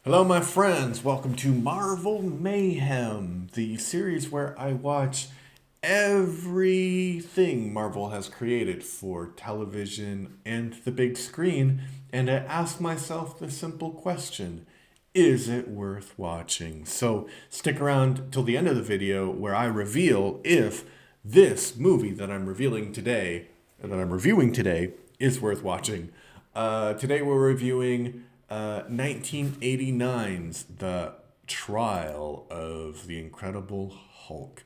Hello, my friends. Welcome to Marvel Mayhem, the series where I watch everything Marvel has created for television and the big screen, and I ask myself the simple question: is it worth watching? So stick around till the end of the video where I reveal if this movie that I'm reviewing today, is worth watching. Today we're reviewing 1989's The Trial of the Incredible Hulk.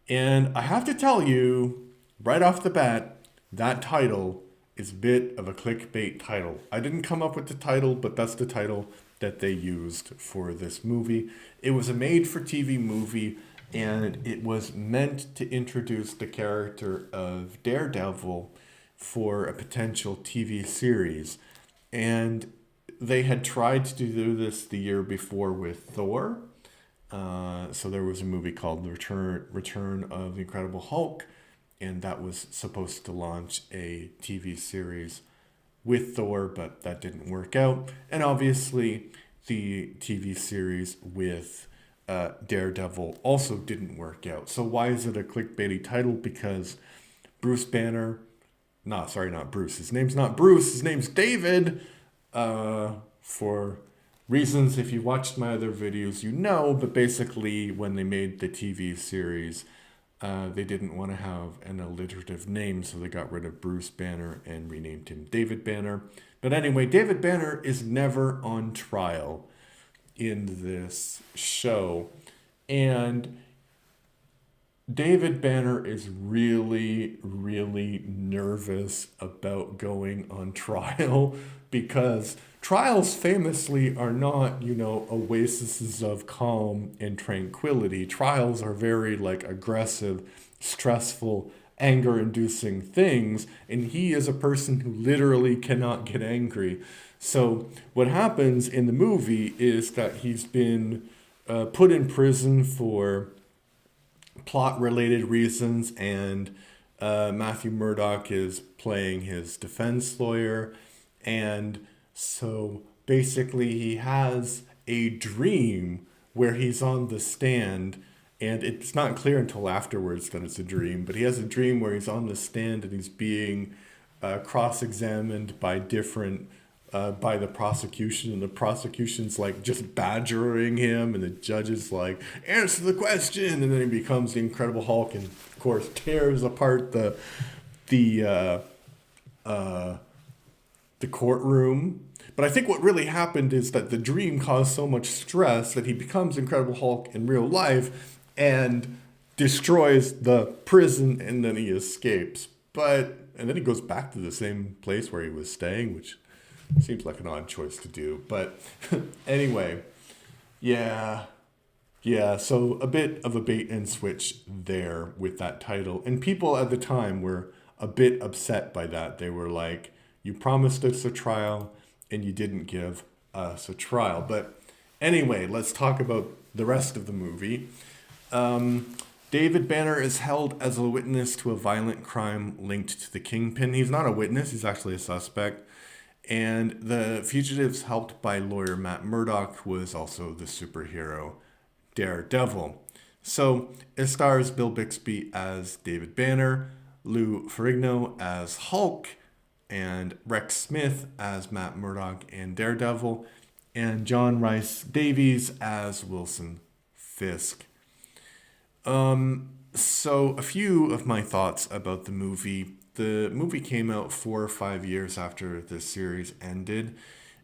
And I have to tell you, right off the bat, that title is a bit of a clickbait title. I didn't come up with the title, but that's the title that they used for this movie. It was a made for TV movie, and it was meant to introduce the character of Daredevil for a potential TV series. And they had tried to do this the year before with Thor. So there was a movie called Return of the Incredible Hulk, and that was supposed to launch a TV series with Thor, but that didn't work out. And obviously, the TV series with Daredevil also didn't work out. So why is it a clickbaity title? Because Bruce Banner, no, sorry, not Bruce. His name's not Bruce. His name's David. For reasons, if you watched my other videos, you know, but basically, when they made the TV series, they didn't want to have an alliterative name, so they got rid of Bruce Banner and renamed him David Banner. But anyway, David Banner is never on trial in this show. And David Banner is really, really nervous about going on trial because trials famously are not, oases of calm and tranquility. Trials are very aggressive, stressful, anger-inducing things, and he is a person who literally cannot get angry. So what happens in the movie is that he's been put in prison for plot related reasons, and Matthew Murdock is playing his defense lawyer. And so basically, he has a dream where he's on the stand, and it's not clear until afterwards that it's a dream, but he has a dream where he's on the stand and he's being cross examined by different by the prosecution, and the prosecution's just badgering him, and the judge is like, answer the question, and then he becomes the Incredible Hulk, and of course tears apart the the courtroom. But I think what really happened is that the dream caused so much stress that he becomes Incredible Hulk in real life and destroys the prison, and then he escapes. And then he goes back to the same place where he was staying, which seems like an odd choice to do. But anyway, yeah. Yeah, so a bit of a bait and switch there with that title. And people at the time were a bit upset by that. They were like, you promised us a trial and you didn't give us a trial. But anyway, let's talk about the rest of the movie. David Banner is held as a witness to a violent crime linked to the Kingpin. He's not a witness, he's actually a suspect. And the fugitives, helped by lawyer Matt Murdock, who was also the superhero Daredevil. So it stars Bill Bixby as David Banner, Lou Ferrigno as Hulk, and Rex Smith as Matt Murdock and Daredevil, and John Rhys Davies as Wilson Fisk. So a few of my thoughts about the movie. The movie came out 4 or 5 years after the series ended,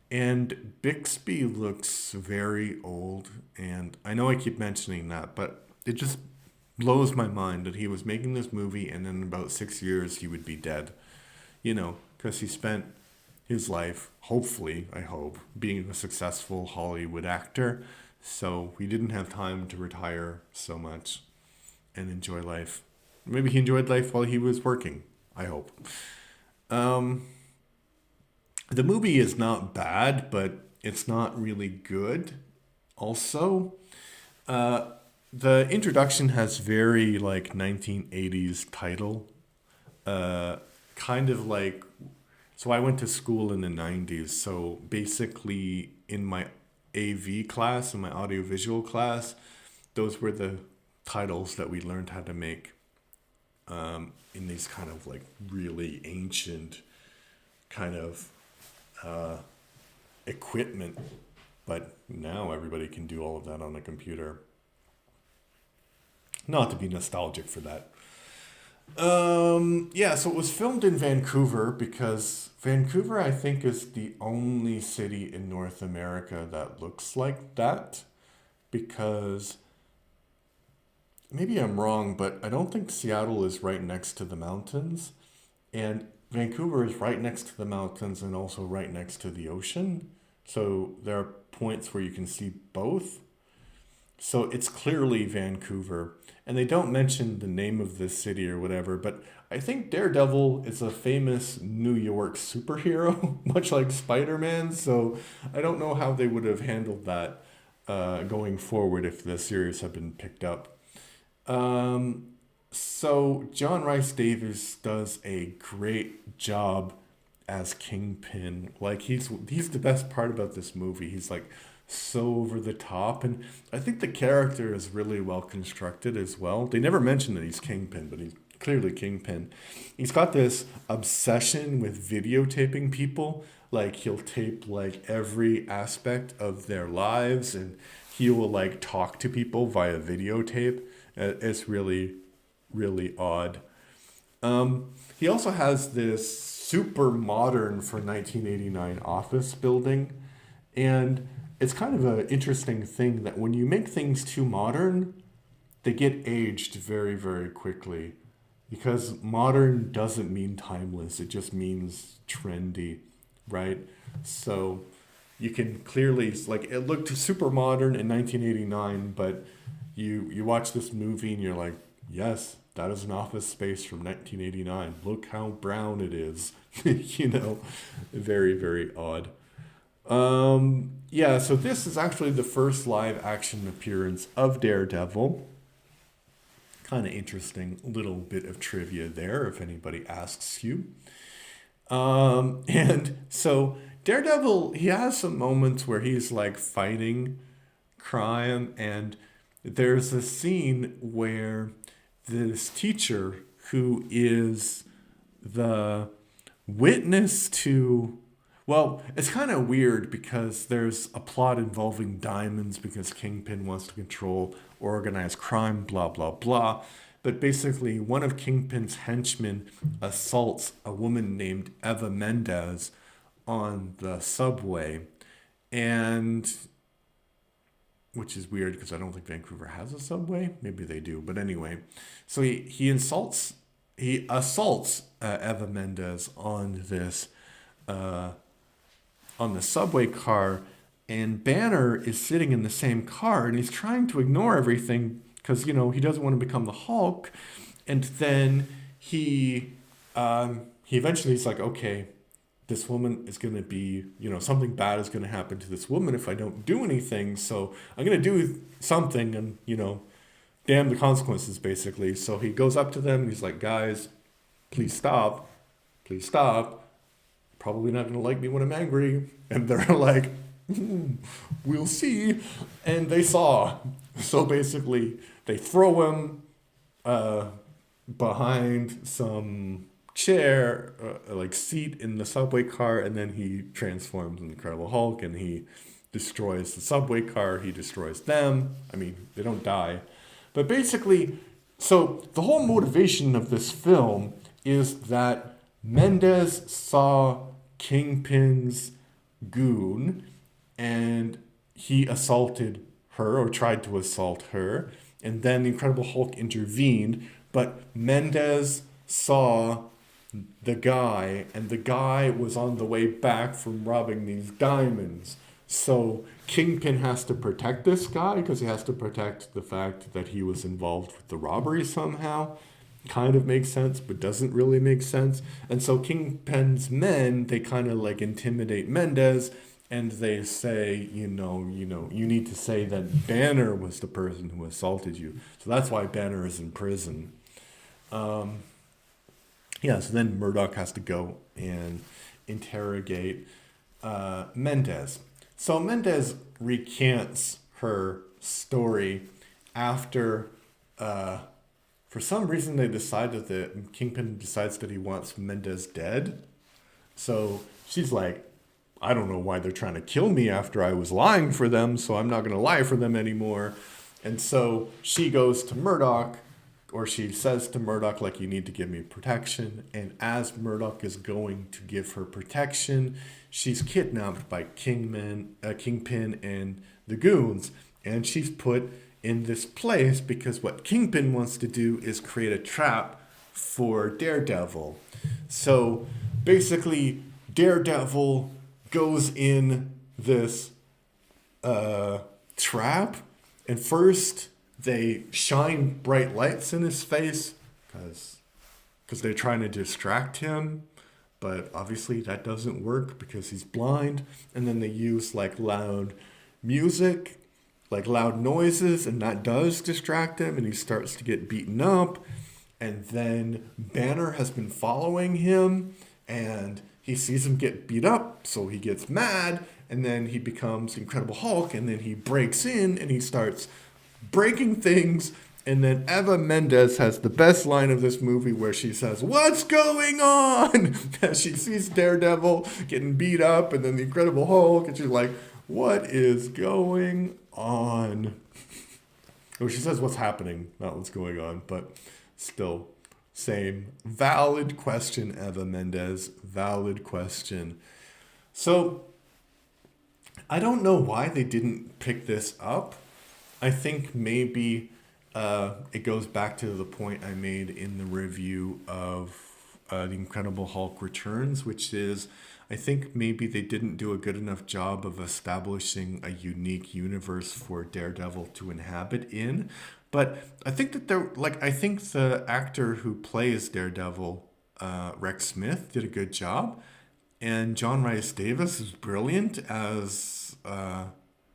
and Bixby looks very old. And I know I keep mentioning that, but it just blows my mind that he was making this movie and in about 6 years he would be dead. Because he spent his life, hopefully, I hope, being a successful Hollywood actor. So he didn't have time to retire so much and enjoy life. Maybe he enjoyed life while he was working, I hope. The movie is not bad, but it's not really good. Also, the introduction has very 1980s title. Kind of so I went to school in the 90s, so basically in my AV class, in my audiovisual class, those were the titles that we learned how to make in these kind of like really ancient kind of equipment. But now everybody can do all of that on a computer. Not to be nostalgic for that. Yeah, so it was filmed in Vancouver because Vancouver, I think, is the only city in North America that looks like that. Because maybe I'm wrong, but I don't think Seattle is right next to the mountains. And Vancouver is right next to the mountains and also right next to the ocean. So there are points where you can see both. So it's clearly Vancouver. And they don't mention the name of this city or whatever, but I think Daredevil is a famous New York superhero, much like Spider-Man. So I don't know how they would have handled that going forward if the series had been picked up. So John Rhys Davies does a great job as Kingpin. Like he's the best part about this movie. He's like so over the top, and I think the character is really well constructed as well. They never mention that he's Kingpin, but he's clearly Kingpin. He's got this obsession with videotaping people. Like he'll tape like every aspect of their lives, and he will like talk to people via videotape. It's really, really odd. He also has this super modern for 1989 office building, and it's kind of an interesting thing that when you make things too modern, they get aged very, very quickly. Because modern doesn't mean timeless, it just means trendy, right? So you can clearly, like, it looked super modern in 1989, but you watch this movie and you're like, yes, that is an office space from 1989. Look how brown it is. Very, very odd. Yeah, so this is actually the first live action appearance of Daredevil. Kind of interesting little bit of trivia there, if anybody asks you. And so Daredevil, he has some moments where he's like fighting crime, and there's a scene where this teacher who is the witness to, well, it's kind of weird because there's a plot involving diamonds because Kingpin wants to control organized crime, blah, blah, blah. But basically, one of Kingpin's henchmen assaults a woman named Eva Mendes on the subway. And, which is weird because I don't think Vancouver has a subway. Maybe they do. But anyway, so he assaults Eva Mendes on this on the subway car, and Banner is sitting in the same car, and he's trying to ignore everything because he doesn't want to become the Hulk. And then he eventually he's like, okay, this woman is going to be, something bad is going to happen to this woman if I don't do anything, so I'm going to do something, and damn the consequences, basically. So he goes up to them and he's like, guys, please stop, probably not going to like me when I'm angry. And they're like, we'll see. And they saw. So basically, they throw him behind some chair, seat in the subway car, and then he transforms into the Incredible Hulk, and he destroys the subway car. He destroys them. I mean, they don't die. But basically, so the whole motivation of this film is that Mendes saw Kingpin's goon, and he assaulted her, or tried to assault her, and then the Incredible Hulk intervened, but Mendes saw the guy, and the guy was on the way back from robbing these diamonds. So Kingpin has to protect this guy because he has to protect the fact that he was involved with the robbery somehow. Kind of makes sense, but doesn't really make sense. And so Kingpin's men, they kind of intimidate Mendes, and they say, you need to say that Banner was the person who assaulted you. So that's why Banner is in prison. So then Murdoch has to go and interrogate Mendes. So Mendez recants her story after, for some reason, they decided that Kingpin decides that he wants Mendez dead. So she's like, I don't know why they're trying to kill me after I was lying for them, so I'm not going to lie for them anymore. And so she goes to Murdoch, or she says to Murdoch, like, you need to give me protection. And as Murdoch is going to give her protection, she's kidnapped by Kingpin and the goons. And she's put in this place because what Kingpin wants to do is create a trap for Daredevil. So basically, Daredevil goes in this trap, and first they shine bright lights in his face because they're trying to distract him, but obviously that doesn't work because he's blind. And then they use like loud music, like loud noises, and that does distract him, and he starts to get beaten up. And then Banner has been following him, and he sees him get beat up, so he gets mad, and then he becomes Incredible Hulk, and then he breaks in and he starts breaking things. And then Eva Mendes has the best line of this movie where she says, "What's going on?" As she sees Daredevil getting beat up and then the Incredible Hulk, and she's like, "What is going on?" Well, she says what's happening, not what's going on, but still, same. Valid question, Eva Mendes. Valid question. So, I don't know why they didn't pick this up. I think maybe it goes back to the point I made in the review of The Incredible Hulk Returns, which is I think maybe they didn't do a good enough job of establishing a unique universe for Daredevil to inhabit in. But I think that I think the actor who plays Daredevil, Rex Smith, did a good job. And John Rhys Davis is brilliant as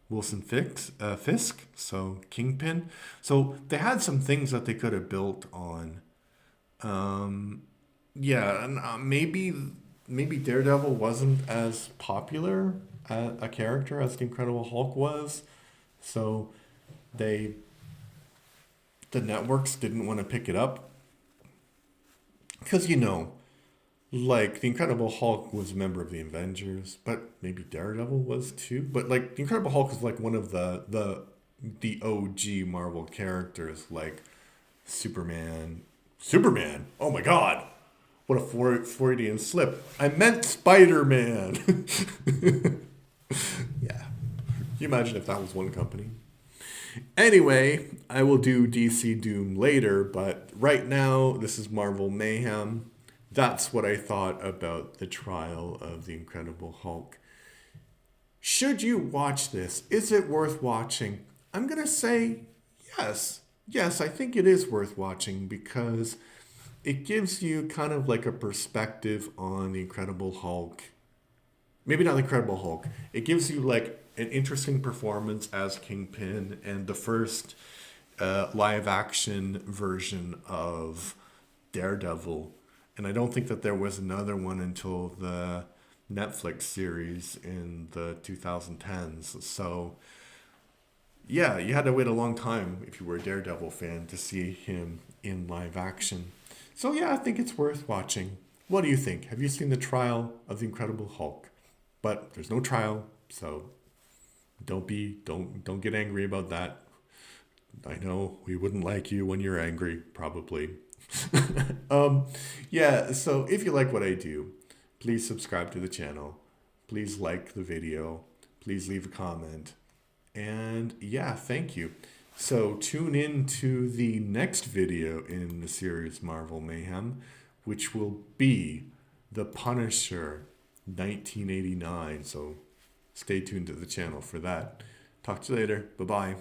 Wilson Fisk, so Kingpin. So they had some things that they could have built on. Yeah, and maybe Daredevil wasn't as popular a character as the Incredible Hulk was. So the networks didn't want to pick it up. Because, like, the Incredible Hulk was a member of the Avengers, but maybe Daredevil was too. But, like, the Incredible Hulk is, like, one of the OG Marvel characters, like Superman. Superman? Oh, my God. What a Freudian slip. I meant Spider-Man. Yeah. Can you imagine if that was one company? Anyway, I will do DC Doom later, but right now, this is Marvel Mayhem. That's what I thought about the trial of the Incredible Hulk. Should you watch this? Is it worth watching? I'm going to say yes. Yes, I think it is worth watching because it gives you kind of like a perspective on the Incredible Hulk. Maybe not the Incredible Hulk. It gives you like an interesting performance as Kingpin and the first live action version of Daredevil. And I don't think that there was another one until the Netflix series in the 2010s. So, yeah, you had to wait a long time if you were a Daredevil fan to see him in live action. So, yeah, I think it's worth watching. What do you think? Have you seen the trial of the Incredible Hulk? But there's no trial, so don't get angry about that. I know we wouldn't like you when you're angry, probably. Yeah, so if you like what I do, please subscribe to the channel. Please like the video. Please leave a comment. And yeah, thank you. So tune in to the next video in the series Marvel Mayhem, which will be The Punisher 1989. So stay tuned to the channel for that. Talk to you later. Bye-bye.